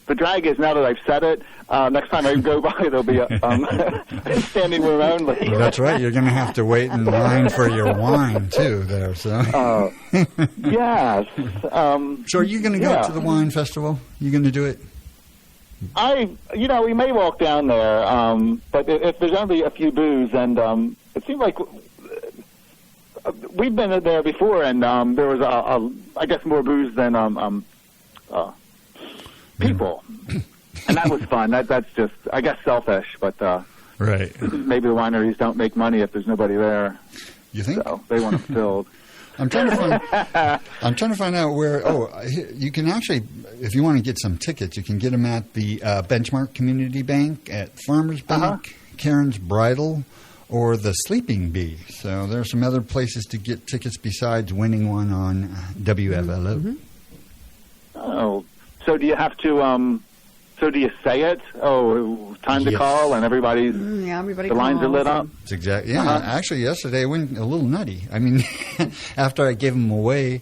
The drag is, now that I've said it, next time I go by, there'll be a standing room only.
Well, that's right. You're going to have to wait in line for your wine, too, there. So.
Yes.
So are you going to go to the wine festival? You going to do it?
We may walk down there, but if there's only a few booths, and it seemed like we've been there before, and there was, I guess, more booths than people, and that was fun. That's just, I guess, selfish, but
right.
Maybe the wineries don't make money if there's nobody there.
You think?
So they want them filled.
I'm trying to find out where. Oh, you can actually, if you want to get some tickets, you can get them at the Benchmark Community Bank, at Farmers Bank, Karen's Bridal, or the Sleeping Bee. So there are some other places to get tickets besides winning one on WFLO.
Oh. So do you have to So do you say it? Oh, time to
Yes.
call, and everybody's
Yeah, everybody
the lines are
calls
lit up.
and-
It's exactly. Yeah,
Uh-huh.
actually, yesterday I went a little nutty. I mean, after I gave them away,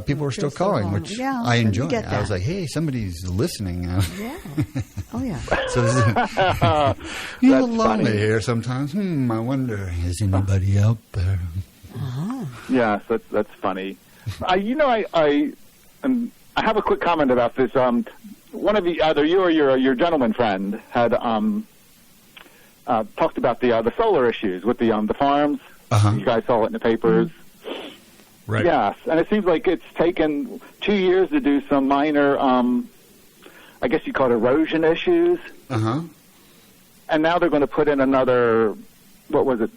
people were still
Still
calling,
calling.
which
Yeah,
I
you
enjoy.
get
I was
that.
like, hey, somebody's listening.
Yeah. Oh, yeah.
So this is a
That's
little lonely
funny.
here sometimes. I wonder, is anybody out there?
Yes, that's funny. I have a quick comment about this. One of the either you or your gentleman friend had talked about the solar issues with the farms.
Uh-huh.
You guys saw it in the papers.
Right.
Yes, and it seems like it's taken 2 years to do some minor, I guess you call it erosion issues,
Uh-huh.
and now they're going to put in another, what was it,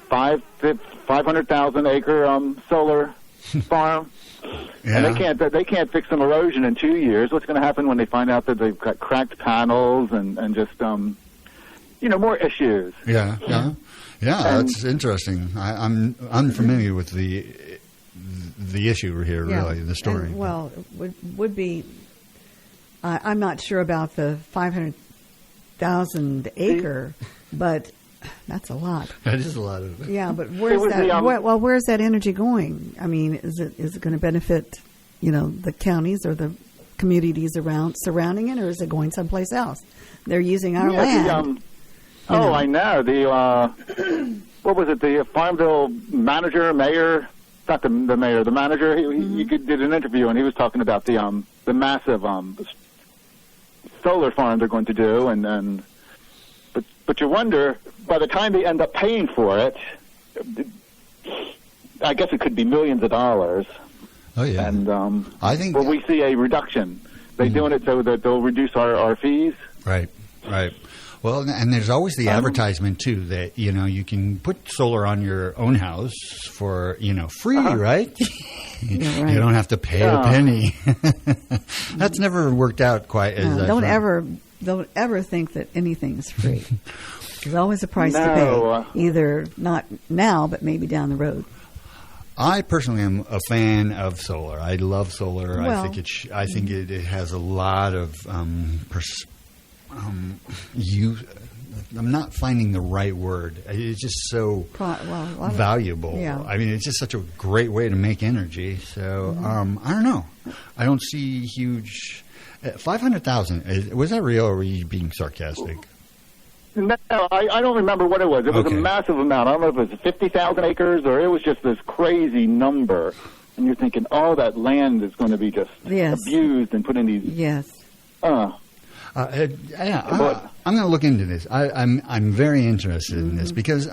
500,000 acre solar farm.
Yeah.
And they can't fix some erosion in 2 years. What's going to happen when they find out that they've got cracked panels and just more issues?
Yeah.
And-
That's interesting. I'm unfamiliar with the issue here,
Yeah.
really, the story.
And, well, it would be. I'm not sure about the 500,000 acre, but that's a lot.
That is a lot of.
Yeah, but where's
was
that?
the,
Where's that energy going? I mean, is it going to benefit, the counties or the communities surrounding it, or is it going someplace else? They're using our land.
I know. What was it? The Farmville mayor, not the mayor, the manager. He did an interview and he was talking about the massive solar farm they're going to do, but you wonder by the time they end up paying for it, I guess it could be millions of dollars.
Oh yeah.
And
I think.
will we see a reduction? They doing it so that they'll reduce our fees?
Right. Well, and there's always the advertisement too that you can put solar on your own house for free, right?
Yeah, right.
You don't have to pay a penny. That's never worked out quite as. I've
Don't
heard.
ever think that anything's free. There's always a price
No.
to pay. Either not now, but maybe down the road.
I personally am a fan of solar. I love solar. I
Well-
think I think it has a lot of use. I'm not finding the right word. It's just so
A lot of-
valuable.
yeah.
I mean, it's just such a great way to make energy. So I don't know. I don't see huge. 500,000. Was that real, or were you being sarcastic?
No, I don't remember what it was. It was
Okay.
a massive amount. I don't know if it was 50,000 acres or it was just this crazy number. And you're thinking, that land is going to be just
Yes.
abused and put in these.
Yes.
I'm going to look into this. I'm very interested in this because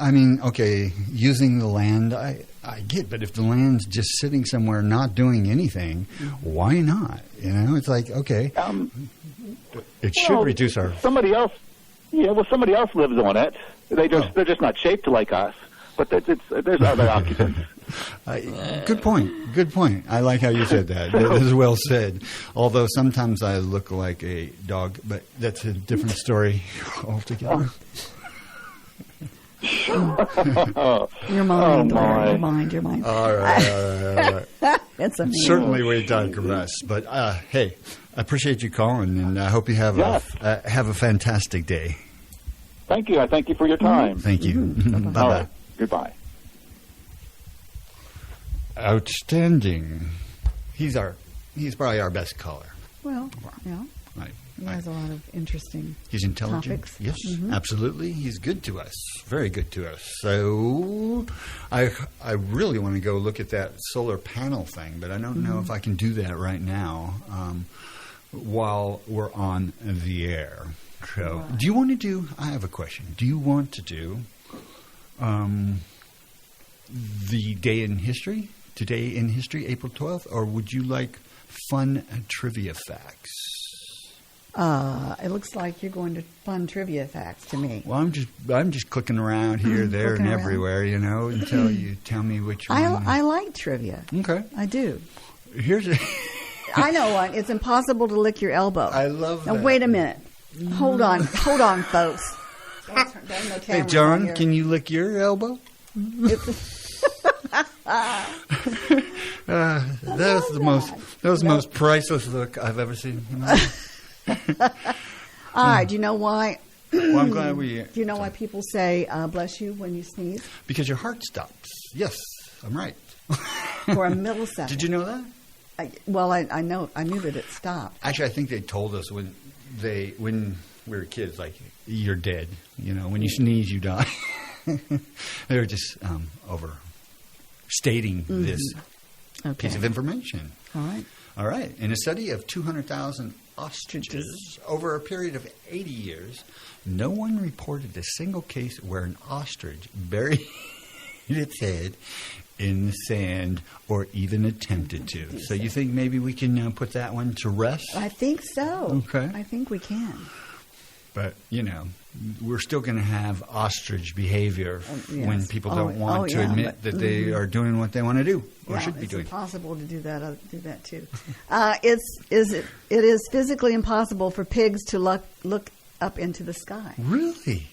using the land I get, but if the land's just sitting somewhere not doing anything, why not? It's like it should
Well,
reduce our.
Somebody else. Yeah, well, somebody else lives on it. They're just not shaped like us. But there's other occupants.
Good point. Good point. I like how you said that. That is well said. Although sometimes I look like a dog, but that's a different story altogether.
Your mind,
my.
your mind.
All right.
It's amazing.
Certainly we digress. But hey, I appreciate you calling, and I hope you have
Yes.
have a fantastic day.
Thank you. I thank you for your time.
Thank you. Bye
All
bye.
right. Goodbye.
Outstanding. He's probably our best caller.
Well, yeah.
Right.
He has a lot of interesting
He's intelligent.
topics.
Yes, absolutely. He's good to us. Very good to us. So I really want to go look at that solar panel thing, but I don't know if I can do that right now while we're on the air. So do you want to do – I have a question. Do you want to do the day in history, today in history, April 12th, or would you like fun trivia facts?
It looks like you're going to fun trivia facts to me.
Well, I'm just clicking around here, there, and
Clicking around.
everywhere, until you tell me which one.
I like trivia.
Okay.
I do.
Here's a.
I know one. It's impossible to lick your elbow.
I love
Now,
that.
wait a minute. Hold on, folks.
Hey, John, can you lick your elbow? That was the most priceless look I've ever seen.
All right. Do you know why?
Well, I'm glad we.
Do you know why people say "bless you" when you sneeze?
Because your heart stops. Yes, I'm right.
For a millisecond.
Did you know that?
I know. I knew that it stopped.
Actually, I think they told us when we were kids, like, you're dead. You know, when you sneeze, you die. They were just overstating this piece of information.
All right.
All right. In a study of 200,000 ostriches over a period of 80 years, no one reported a single case where an ostrich buried its head in the sand or even attempted to. So you think maybe we can put that one to rest?
I think so.
Okay.
I think we can.
But, you know, we're still going to have ostrich behavior
Yes.
when people don't want to admit that they are doing what they want to do or should be doing.
It's impossible to do that. I'll do that too. It is physically impossible for pigs to look up into the sky.
Really?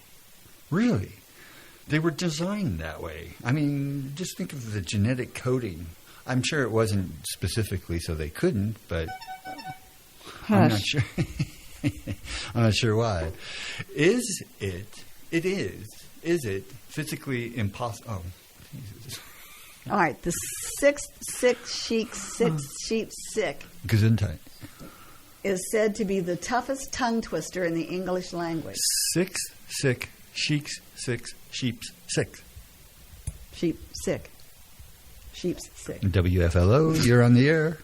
Really? They were designed that way. I mean, just think of the genetic coding. I'm sure it wasn't specifically so they couldn't, but I'm not sure. I'm not sure why. Is it physically impossible? Oh, Jesus.
All right, the sixth sheep sick
Gesundheit.
is said to be the toughest tongue twister in the English language.
Six, sick, sheep's sick.
Sheep sick. Sheep's sick.
WFLO, you're on the air.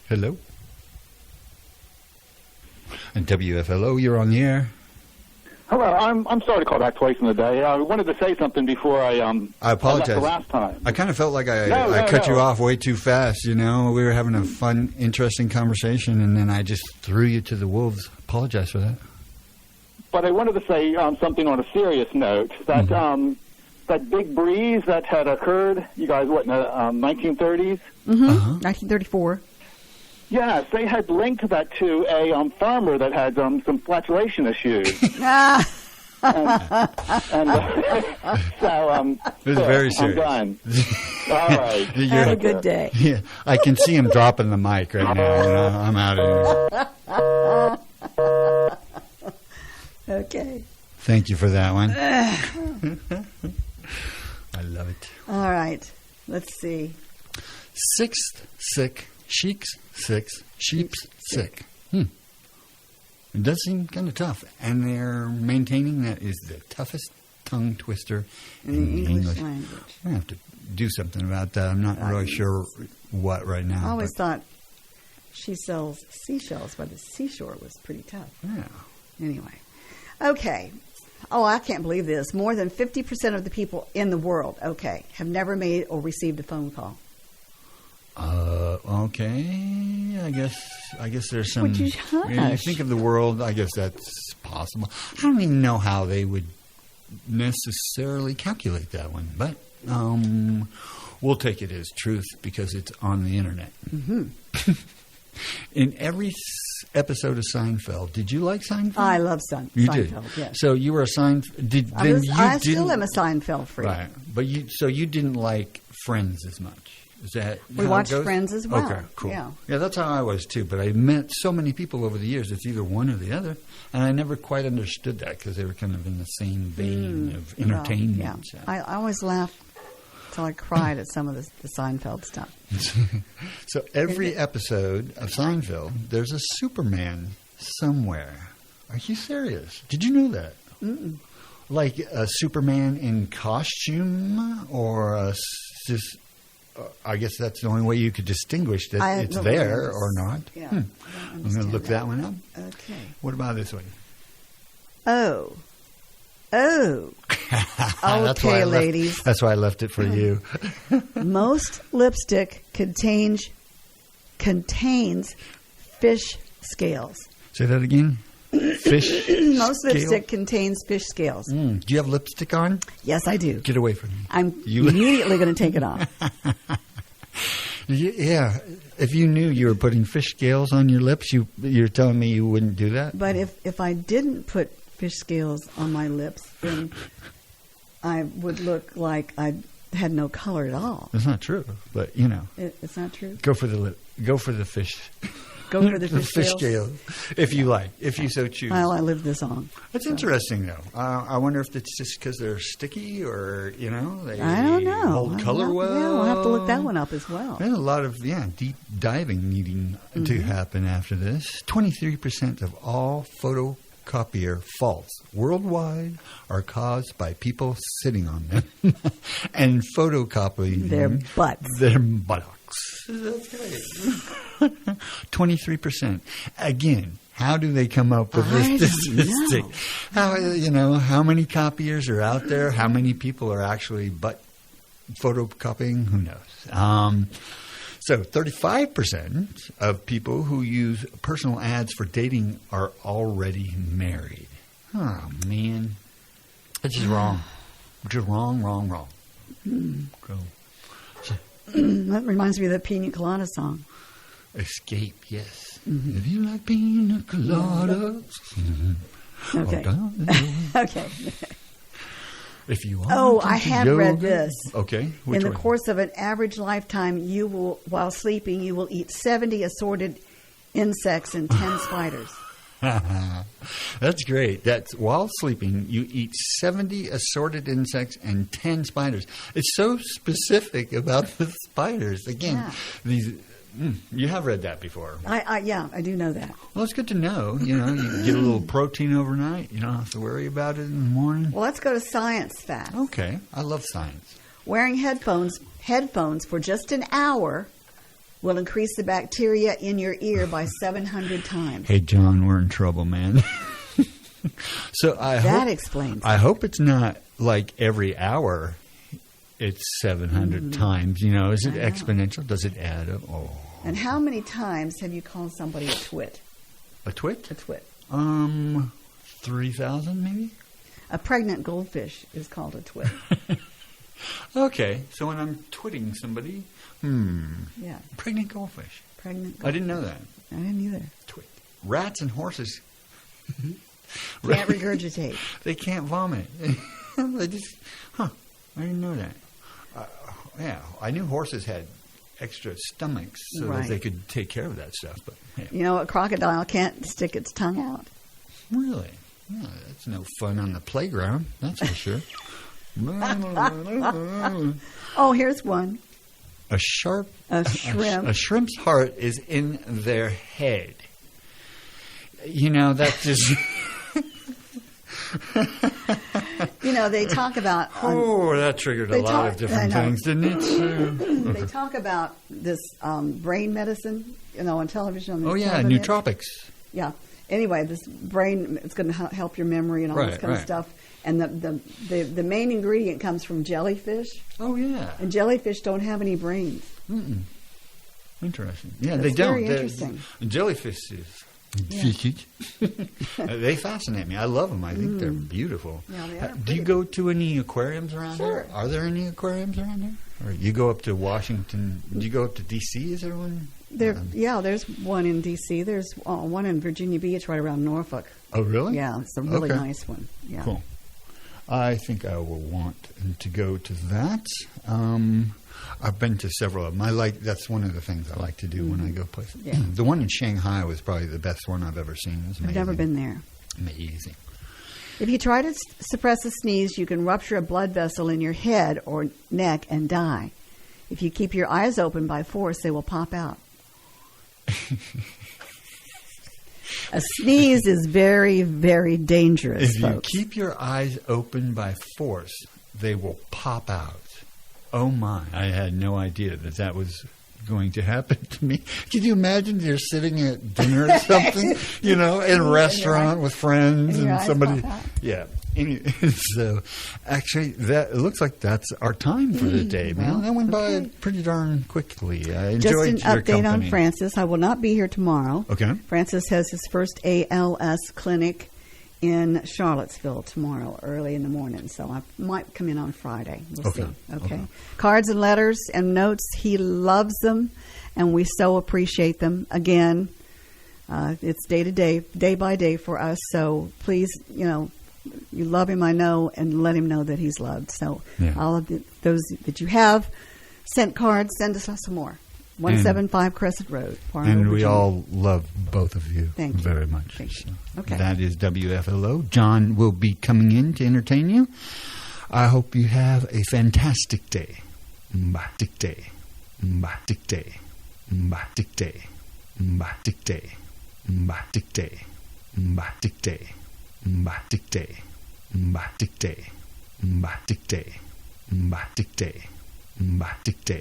Hello. And WFLO, you're on the air.
Hello, I'm sorry to call back twice in the day. I wanted to say something before I
apologize.
left the last time.
I kind of felt like I cut you off way too fast, you know. We were having a fun, interesting conversation, and then I just threw you to the wolves. Apologize for that.
But I wanted to say something on a serious note. That that big breeze that had occurred, you guys, what, in the 1930s?
Mm-hmm. 1934.
Yes, they had linked that to a farmer that had some flatulation issues.
Ah.
So,
it was very serious.
I'm done. All right.
Have a good day.
Yeah, I can see him dropping the mic right now. You know, I'm out of here.
Okay.
Thank you for that one. I love it.
All right. Let's see.
Sixth sick, sheep's sick, sheep's sick. It does seem kind of tough. And they're maintaining that is the toughest tongue twister
In the English language.
I'm going to have to do something about that. I'm not really sure what right now.
I always thought she sells seashells by the seashore was pretty tough.
Yeah.
Anyway. Okay. Oh, I can't believe this. More than 50% of the people in the world, have never made or received a phone call.
Okay. I guess there's some.
Would you
When you think of the world, I guess that's possible. I don't even know how they would necessarily calculate that one, but we'll take it as truth because it's on the internet. Mm-hmm. In every episode of Seinfeld, did you like Seinfeld?
I love Seinfeld.
You did.
Yes.
So you were a Seinfeld.
I still am a Seinfeld freak.
Right, but you didn't like Friends as much. Is that
we
how
watched
it goes?
Friends as well.
Okay, cool.
Yeah,
that's how I was too. But I met so many people over the years. It's either one or the other, and I never quite understood that because they were kind of in the same vein of entertainment.
Well, yeah. I always laugh till I cried at some of the Seinfeld stuff.
So every episode of Seinfeld, there's a Superman somewhere. Are you serious? Did you know that?
Mm-mm.
Like a Superman in costume, or just. I guess that's the only way you could distinguish that it's there or not.
Yeah,
I'm going to look that one up.
Okay.
What about this one?
Oh.
That's
Okay, ladies.
That's why I left it for you.
Most lipstick contains fish scales.
Say that again. Fish.
Most lipstick contains fish scales.
Do you have lipstick on?
Yes, I do.
Get away from me.
I'm immediately going to take it off.
Yeah. If you knew you were putting fish scales on your lips, you're telling me you wouldn't do that?
But if I didn't put fish scales on my lips, then I would look like I had no color at all.
That's not true, but you know.
It's not true?
Go for the fish.
Go for the fish
scales, if you like, if you so choose.
Well, I live this on.
That's interesting, though. I wonder if it's just because they're sticky, or they
I don't know.
hold color well.
Yeah, we'll have to look that one up as well.
There's a lot of deep diving needing to happen after this. 23% of all photocopier faults worldwide are caused by people sitting on them and photocopying
Their butts.
their buttocks. That's right. 23%. Again, how do they come up with
I
this
don't
statistic? How many copiers are out there? How many people are actually butt photocopying? Who knows? So 35% of people who use personal ads for dating are already married. Oh, man. That's just wrong. Just wrong. Go.
That reminds me of the Pina Colada song.
Escape, yes. If you like pina coladas.
Okay. Okay.
If you want
Oh,
to
I
do
have
yoga.
read this.
Okay.
In
Which
the
one?
course of an average lifetime, while sleeping, you will eat 70 assorted insects and 10 spiders.
That's great. That's while sleeping, you eat 70 assorted insects and 10 spiders. It's so specific about the spiders. Again, you have read that before.
I do know that.
Well, it's good to know. You get a little protein overnight. You don't have to worry about it in the morning.
Well, let's go to science facts.
Okay. I love science.
Wearing headphones for just an hour will increase the bacteria in your ear by 700 times.
Hey, John, we're in trouble, man. So
That explains
I hope it's not like every hour it's 700 times. Is it exponential? Does it add up? Oh.
And how many times have you called somebody a twit?
A twit?
A twit.
3,000 maybe?
A pregnant goldfish is called a twit.
Okay, so when I'm twitting somebody,
Yeah.
pregnant goldfish.
Pregnant goldfish.
I didn't know that.
I didn't either.
Twit. Rats and horses
Can't regurgitate.
they can't vomit. They just, I didn't know that. I knew horses had extra stomachs so that
Right.
they could take care of that stuff. But yeah.
You know, a crocodile can't stick its tongue out.
Really? Yeah, that's no fun on the playground, that's for sure.
Oh, here's one.
A shrimp.
A shrimp.
A shrimp's heart is in their head. That's just.
They talk about.
Oh, that triggered a
They
lot
talk-
of different
I know.
things, didn't it?
They talk about this brain medicine, on television. On
Oh
these
yeah,
television.
nootropics.
Yeah. Anyway, this brain, it's going to help your memory and all this
Right,
kind of
right.
stuff. And the main ingredient comes from jellyfish,
Oh yeah.
and jellyfish don't have any brains.
Interesting. Yeah,
That's
they don't.
very
They're-
interesting.
Jellyfishes. They fascinate me. I love them. I think they're beautiful.
Yeah, they are
Do you
pretty.
go to any aquariums around
Sure.
here? Are there any aquariums around here? Or you go up to Washington? Do you go up to D.C.? Is there one?
There's one in D.C. There's one in Virginia Beach, right around Norfolk.
Oh, really?
Yeah, it's a really
Okay.
nice one. Yeah.
Cool. I think I will want to go to that. I've been to several of them. That's one of the things I like to do when I go places.
Yeah.
The one in Shanghai was probably the best one I've ever seen. It was
I've
amazing.
never been there.
Amazing.
If you try to suppress a sneeze, you can rupture a blood vessel in your head or neck and die. If you keep your eyes open by force, they will pop out. A sneeze is very, very dangerous,
If you
folks.
keep your eyes open by force, they will pop out. Oh my! I had no idea that was going to happen to me. Can you imagine you're sitting at dinner or something, in a restaurant with friends
and your
and
eyes
somebody?
pop out.
Yeah. So, actually, it looks like that's our time for the day, man.
well,
That went by
okay.
pretty darn quickly. I
Just
enjoyed
an
your
update
company.
on Francis. I will not be here tomorrow.
Okay.
Francis has his first ALS clinic in Charlottesville tomorrow, early in the morning. So I might come in on Friday. We'll
Okay.
see. Okay.
Okay.
Cards and letters and notes. He loves them, and we so appreciate them. Again, it's day to day, day by day for us. So please, you love him, I know, and let him know that he's loved. So
Yeah.
all of those that you have sent cards, send us some more. 175 Crescent Road, Farmville,
And we
Virginia.
all love both of you
Thank you.
very much.
Thank you.
So
Okay.
That is WFLO. John will be coming in to entertain you. I hope you have a fantastic day. Bye. Tick day. Bye. Tick day. Bye. Tick day. Bye. Tick day. Bye. Tick day. Bye. Tick day. Bye. Tick day. Bye. Tick day. Bye. Tick day. Bye. Tick day. Bye. Tick day.